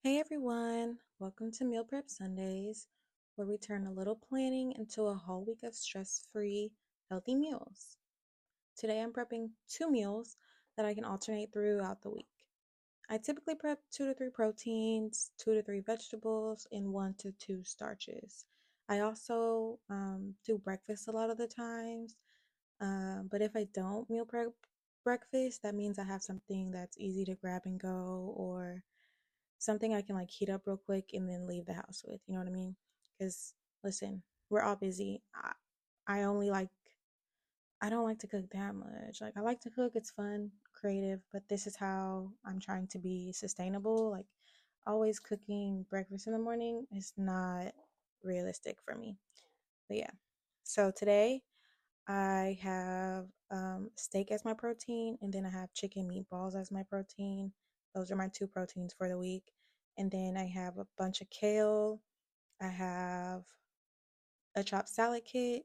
Hey everyone, welcome to Meal Prep Sundays, where we turn a little planning into a whole week of stress free, healthy meals. Today I'm prepping two meals that I can alternate throughout the week. I typically prep 2 to 3 proteins, 2 to 3 vegetables, and 1 to 2 starches. I also do breakfast a lot of the times, but if I don't meal prep breakfast, that means I have something that's easy to grab and go or something I can like heat up real quick and then leave the house with. You know what I mean? Because listen, we're all busy. I only like I don't like to cook that much. Like I like to cook, it's fun, creative, but this is how I'm trying to be sustainable. Like always cooking breakfast in the morning is not realistic for me. But yeah. So today I have steak as my protein, and then I have chicken meatballs as my protein. Those are my two proteins for the week. And then I have a bunch of kale. I have a chopped salad kit.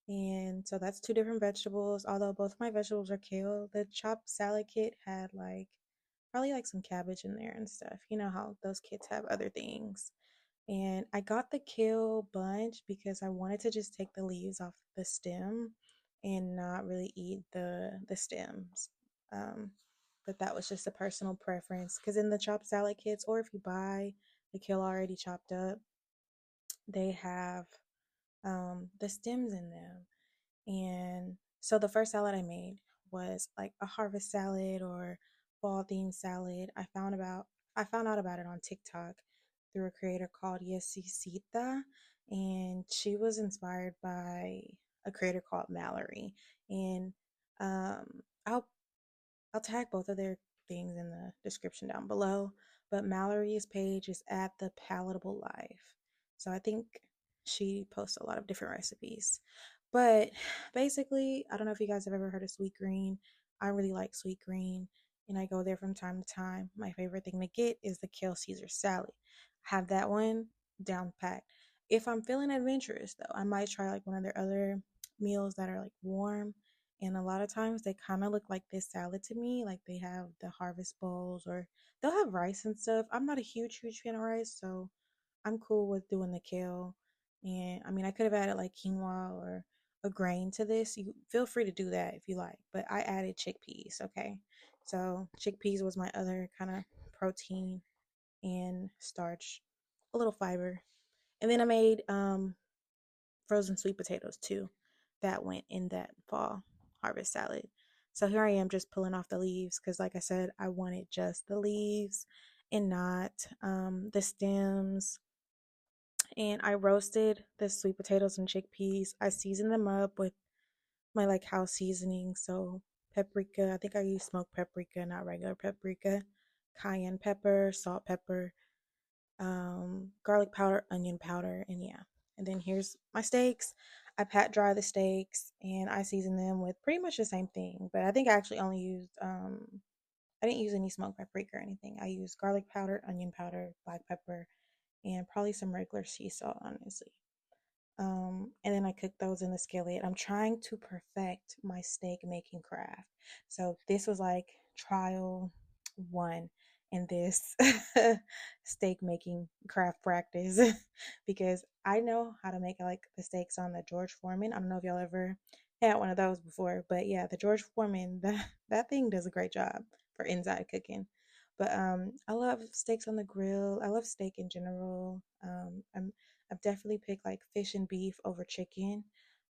And so that's two different vegetables. Although both of my vegetables are kale, the chopped salad kit had like probably like some cabbage in there and stuff. You know how those kits have other things. And I got the kale bunch because I wanted to just take the leaves off the stem and not really eat the stems. Um, but that was just a personal preference because in the chopped salad kits, or if you buy the kale already chopped up, they have the stems in them. And so the first salad I made was like a harvest salad or fall themed salad. I found out about it on TikTok through a creator called Yesisita, and she was inspired by a creator called Mallory. And um, I'll I'll tag both of their things in the description down below. But Mallory's page is at the Palatable Life. So I think she posts a lot of different recipes. But basically, I don't know if you guys have ever heard of sweet green. I really like sweet green and I go there from time to time. My favorite thing to get is the kale Caesar salad. I have that one down packed. If I'm feeling adventurous though, I might try like one of their other meals that are like warm, and a lot of times they kind of look like this salad to me. Like they have the harvest bowls or they'll have rice and stuff. I'm not a huge fan of rice, so I'm cool with doing the kale. And I mean, I could have added like quinoa or a grain to this. You feel free to do that if you like, but I added chickpeas. Okay. So chickpeas was my other kind of protein and starch, a little fiber. And then I made frozen sweet potatoes too. That went in that fall harvest salad. So here I am just pulling off the leaves because, like I said, I wanted just the leaves and not the stems. And I roasted the sweet potatoes and chickpeas. I seasoned them up with my like house seasoning. So paprika, I think I use smoked paprika, not regular paprika, cayenne pepper, salt, pepper, garlic powder, onion powder, and yeah. And then here's my steaks. I pat dry the steaks and I season them with pretty much the same thing. But I think I actually only used I didn't use any smoked paprika or anything. I used garlic powder, onion powder, black pepper, and probably some regular sea salt, honestly. And then I cook those in the skillet. I'm trying to perfect my steak making craft. So this was like trial one in this steak making craft practice because I know how to make like the steaks on the George Foreman. I don't know if y'all ever had one of those before, but yeah, the George Foreman, that thing does a great job for inside cooking. But I love steaks on the grill. I love steak in general. I've definitely picked like fish and beef over chicken,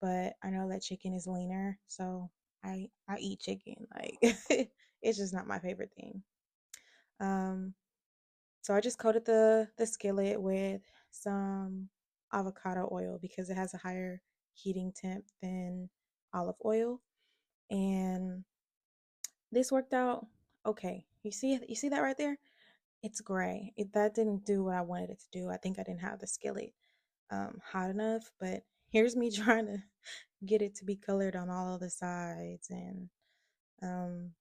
but I know that chicken is leaner, so I eat chicken. Like it's just not my favorite thing. Um, so I just coated the skillet with some avocado oil because it has a higher heating temp than olive oil, and this worked out okay. You see that right there? It's gray. That didn't do what I wanted it to do. I think I didn't have the skillet hot enough, but here's me trying to get it to be colored on all of the sides and um,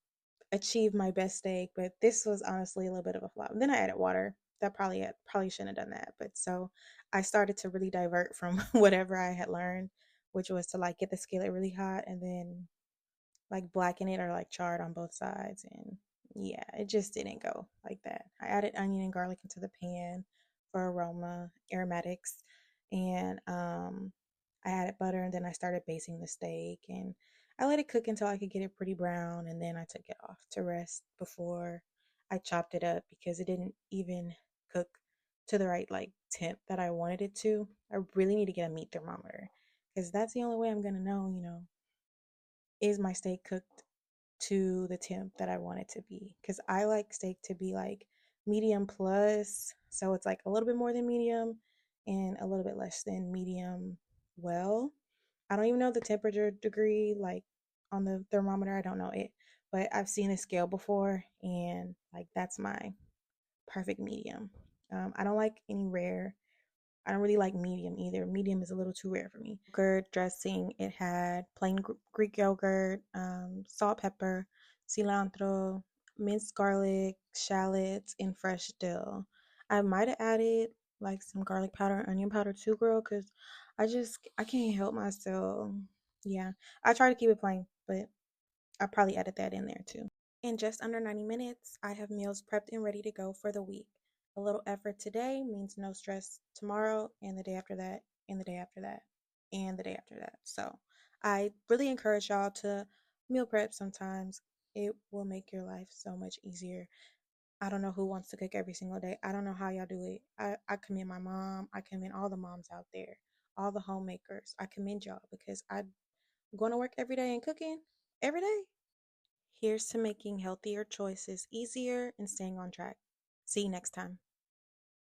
achieve my best steak. But this was honestly a little bit of a flop. Then I added water. That probably shouldn't have done that. But so I started to really divert from whatever I had learned, which was to like get the skillet really hot and then like blacken it or like char it on both sides. And yeah, it just didn't go like that. I added onion and garlic into the pan for aroma, aromatics, and I added butter and then I started basting the steak and I let it cook until I could get it pretty brown and then I took it off to rest before I chopped it up because it didn't even cook to the right like temp that I wanted it to. I really need to get a meat thermometer because that's the only way I'm gonna know, is my steak cooked to the temp that I want it to be. Because I like steak to be like medium plus. So it's like a little bit more than medium and a little bit less than medium well. I don't even know the temperature degree like on the thermometer. I don't know it. But I've seen a scale before and like that's my perfect medium. I don't like any rare. I don't really like medium either. Medium is a little too rare for me. Yogurt dressing, it had plain Greek yogurt, salt, pepper, cilantro, minced garlic, shallots, and fresh dill. I might have added like some garlic powder and onion powder too, girl, because I can't help myself. Yeah, I try to keep it plain, but I probably added that in there too. In just under 90 minutes, I have meals prepped and ready to go for the week. A little effort today means no stress tomorrow and the day after that, and the day after that, and the day after that. So I really encourage y'all to meal prep sometimes. It will make your life so much easier. I don't know who wants to cook every single day. I don't know how y'all do it. I commend my mom. I commend all the moms out there, all the homemakers. I commend y'all because I'm going to work every day and cooking every day. Here's to making healthier choices easier and staying on track. See you next time.